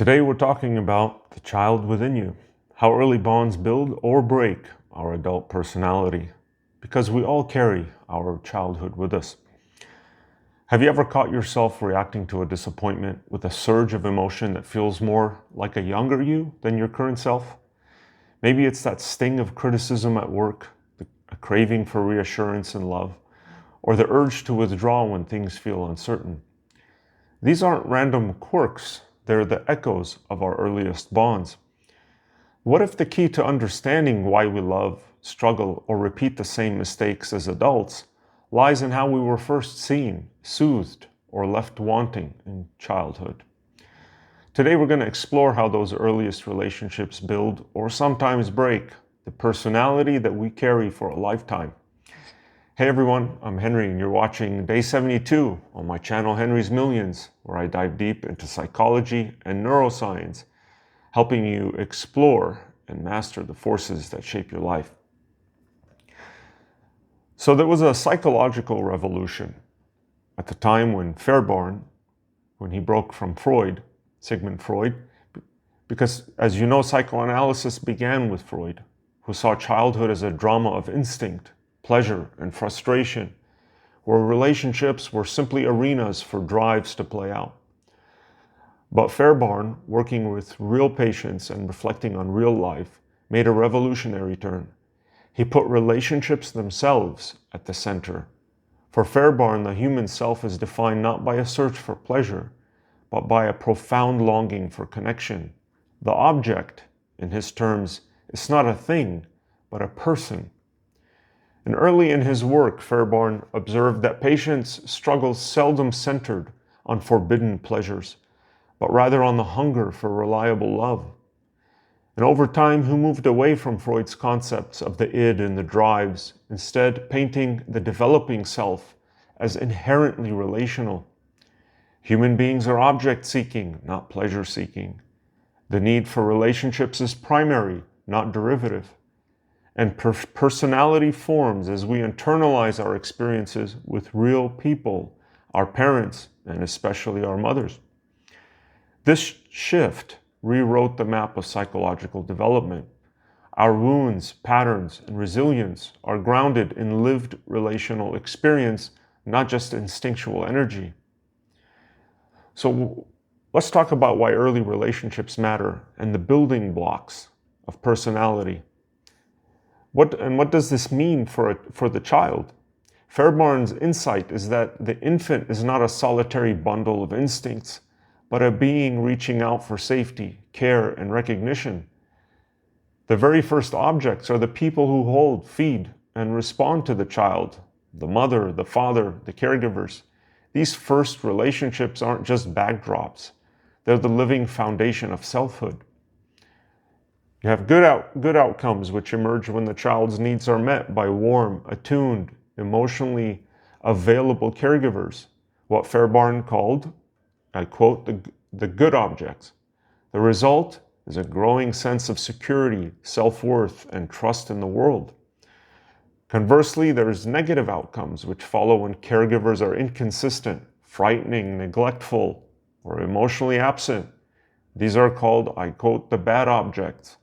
Today we're talking about the child within you, how early bonds build or break our adult personality, because we all carry our childhood with us. Have you ever caught yourself reacting to a disappointment with a surge of emotion that feels more like a younger you than your current self? Maybe it's that sting of criticism at work, a craving for reassurance and love, or the urge to withdraw when things feel uncertain. These aren't random quirks. They're the echoes of our earliest bonds. What if the key to understanding why we love, struggle, or repeat the same mistakes as adults lies in how we were first seen, soothed, or left wanting in childhood? Today we're going to explore how those earliest relationships build, or sometimes break, the personality that we carry for a lifetime. Hey everyone, I'm Henry and you're watching Day 72 on my channel Henry's Millions, where I dive deep into psychology and neuroscience, helping you explore and master the forces that shape your life. So there was a psychological revolution at the time when Fairbairn, when he broke from Freud, Sigmund Freud, because as you know, psychoanalysis began with Freud, who saw childhood as a drama of instinct, pleasure, and frustration, where relationships were simply arenas for drives to play out. But Fairbairn, working with real patients and reflecting on real life, made a revolutionary turn. He put relationships themselves at the center. For Fairbairn, the human self is defined not by a search for pleasure, but by a profound longing for connection. The object, in his terms, is not a thing, but a person. And early in his work, Fairbairn observed that patients' struggles seldom centered on forbidden pleasures, but rather on the hunger for reliable love. And over time, he moved away from Freud's concepts of the id and the drives, instead painting the developing self as inherently relational. Human beings are object-seeking, not pleasure-seeking. The need for relationships is primary, not derivative. And personality forms as we internalize our experiences with real people, our parents, and especially our mothers. This shift rewrote the map of psychological development. Our wounds, patterns, and resilience are grounded in lived relational experience, not just instinctual energy. So let's talk about why early relationships matter and the building blocks of personality. What does this mean for the child? Fairbairn's insight is that the infant is not a solitary bundle of instincts, but a being reaching out for safety, care, and recognition. The very first objects are the people who hold, feed, and respond to the child, the mother, the father, the caregivers. These first relationships aren't just backdrops. They're the living foundation of selfhood. You have good outcomes which emerge when the child's needs are met by warm, attuned, emotionally available caregivers, what Fairbairn called, I quote, the good objects. The result is a growing sense of security, self-worth, and trust in the world. Conversely, there's negative outcomes which follow when caregivers are inconsistent, frightening, neglectful, or emotionally absent. These are called, I quote, the bad objects.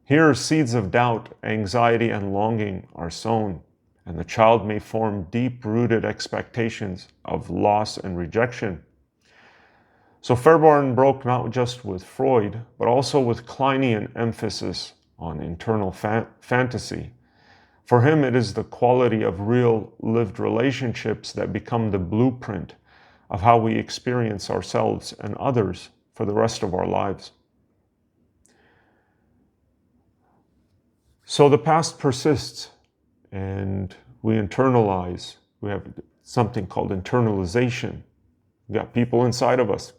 Here, seeds of doubt, anxiety, and longing are sown, and the child may form deep-rooted expectations of loss and rejection. So Fairbairn broke not just with Freud, but also with Kleinian emphasis on internal fantasy. For him, it is the quality of real lived relationships that become the blueprint of how we experience ourselves and others for the rest of our lives. So the past persists and we internalize. We have something called internalization. We got people inside of us.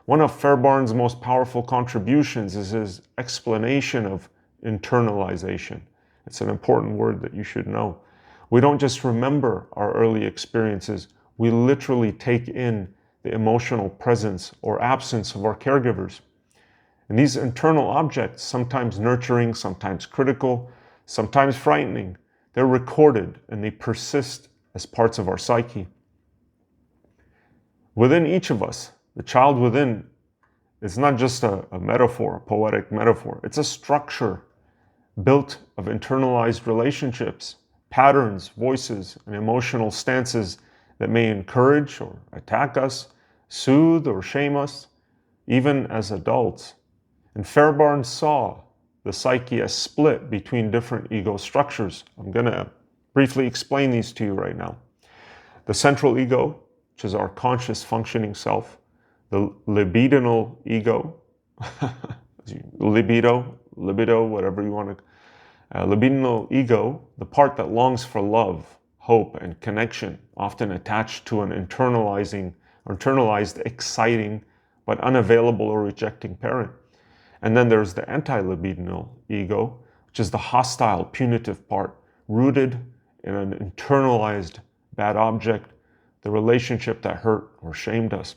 One of Fairbairn's most powerful contributions is his explanation of internalization. It's an important word that you should know. We don't just remember our early experiences, we literally take in the emotional presence or absence of our caregivers. And these internal objects, sometimes nurturing, sometimes critical, sometimes frightening, they're recorded and they persist as parts of our psyche. Within each of us, the child within It's not just a metaphor, a poetic metaphor. It's a structure built of internalized relationships, patterns, voices, and emotional stances that may encourage or attack us, soothe or shame us, even as adults. And Fairbairn saw the psyche as split between different ego structures. I'm going to briefly explain these to you right now. The central ego, which is our conscious functioning self, the libidinal ego, libido, whatever you want to, libidinal ego, the part that longs for love, hope, and connection, often attached to an internalized, exciting, but unavailable or rejecting parent. And then there's the anti-libidinal ego, which is the hostile, punitive part, rooted in an internalized bad object, the relationship that hurt or shamed us.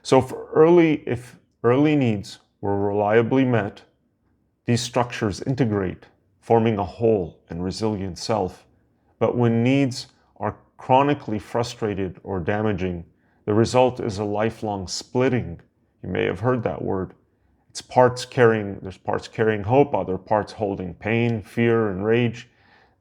So if early needs were reliably met, these structures integrate, forming a whole and resilient self. But when needs are chronically frustrated or damaging, the result is a lifelong splitting. You may have heard that word. There's parts carrying hope, other parts holding pain, fear, and rage.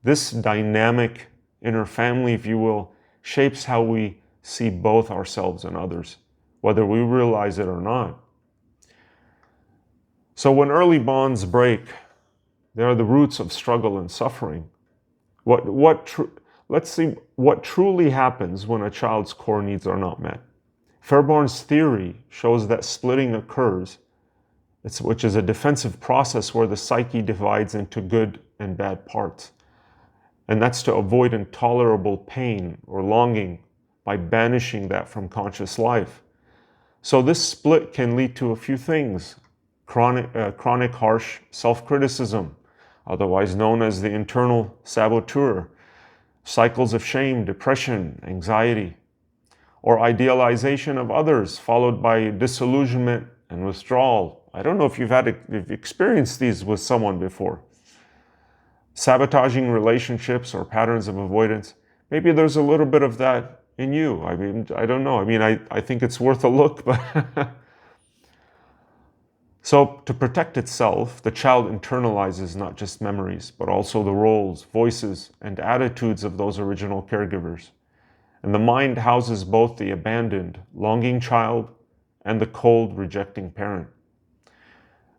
This dynamic inner family, if you will, shapes how we see both ourselves and others, whether we realize it or not. So when early bonds break, they are the roots of struggle and suffering. Let's see what truly happens when a child's core needs are not met. Fairbairn's theory shows that splitting occurs, which is a defensive process where the psyche divides into good and bad parts. And that's to avoid intolerable pain or longing by banishing that from conscious life. So this split can lead to a few things. Chronic harsh self-criticism, otherwise known as the internal saboteur, cycles of shame, depression, anxiety, or idealization of others, followed by disillusionment and withdrawal. I don't know if you've experienced these with someone before. Sabotaging relationships or patterns of avoidance. Maybe there's a little bit of that in you. I mean, I don't know. I mean, I think it's worth a look, but so to protect itself, the child internalizes not just memories, but also the roles, voices, and attitudes of those original caregivers. And the mind houses both the abandoned, longing child and the cold, rejecting parent.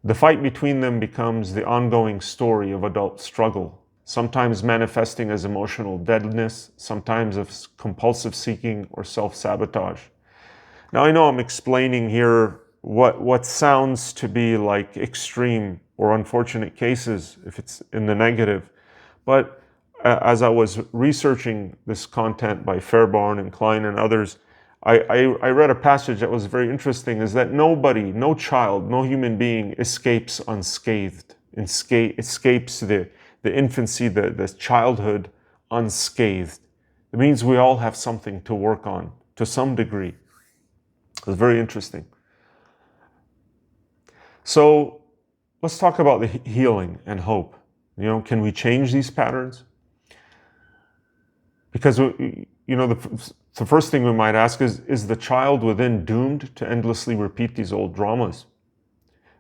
The fight between them becomes the ongoing story of adult struggle, sometimes manifesting as emotional deadness, sometimes as compulsive seeking or self-sabotage. Now, I know I'm explaining here what sounds to be like extreme or unfortunate cases if it's in the negative, but as I was researching this content by Fairbairn and Klein and others, I read a passage that was very interesting, is that nobody, no child, no human being escapes unscathed, escapes the infancy, the childhood unscathed. It means we all have something to work on to some degree. It's very interesting. So let's talk about the healing and hope. You know, can we change these patterns? Because, you know, the first thing we might ask is the child within doomed to endlessly repeat these old dramas?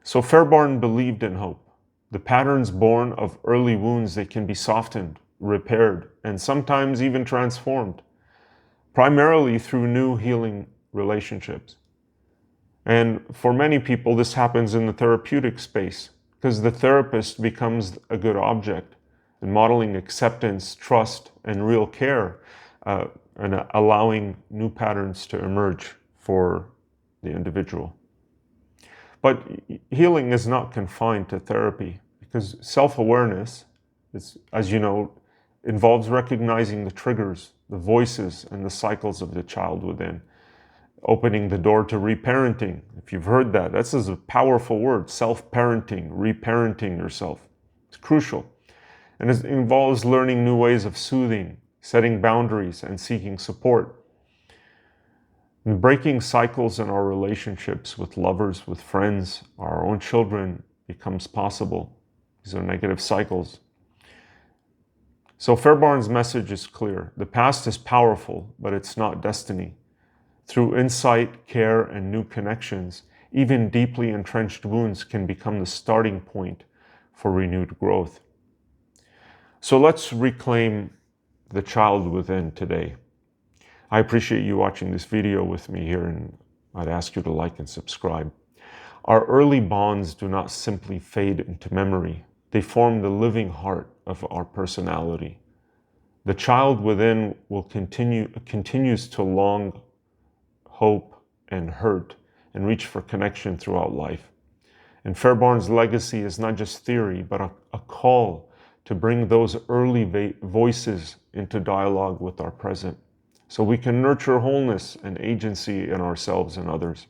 So Fairbairn believed in hope. The patterns born of early wounds, they can be softened, repaired, and sometimes even transformed, primarily through new healing relationships. And for many people, this happens in the therapeutic space because the therapist becomes a good object in modeling acceptance, trust, and real care, and allowing new patterns to emerge for the individual. But healing is not confined to therapy because self-awareness, as you know, involves recognizing the triggers, the voices, and the cycles of the child within, opening the door to reparenting. If you've heard that, that's a powerful word, self-parenting, reparenting yourself. It's crucial. And it involves learning new ways of soothing, setting boundaries, and seeking support. And breaking cycles in our relationships with lovers, with friends, our own children becomes possible. These are negative cycles. So Fairbairn's message is clear. The past is powerful, but it's not destiny. Through insight, care, and new connections, even deeply entrenched wounds can become the starting point for renewed growth. So let's reclaim the child within today. I appreciate you watching this video with me here, and I'd ask you to like and subscribe. Our early bonds do not simply fade into memory. They form the living heart of our personality. The child within will continues to long, hope, and hurt, and reach for connection throughout life. And Fairbairn's legacy is not just theory, but a call to bring those early voices into dialogue with our present, so we can nurture wholeness and agency in ourselves and others.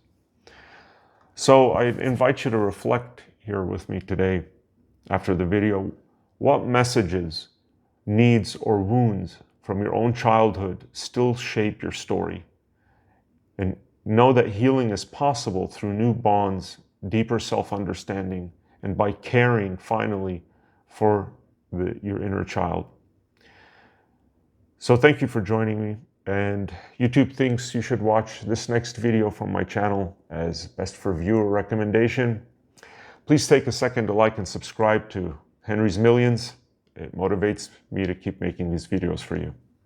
So I invite you to reflect here with me today, after the video, what messages, needs, or wounds from your own childhood still shape your story. And know that healing is possible through new bonds, deeper self-understanding, and by caring, finally, for your inner child. So thank you for joining me. And YouTube thinks you should watch this next video from my channel as best for viewer recommendation. Please take a second to like and subscribe to Henry's Millions. It motivates me to keep making these videos for you.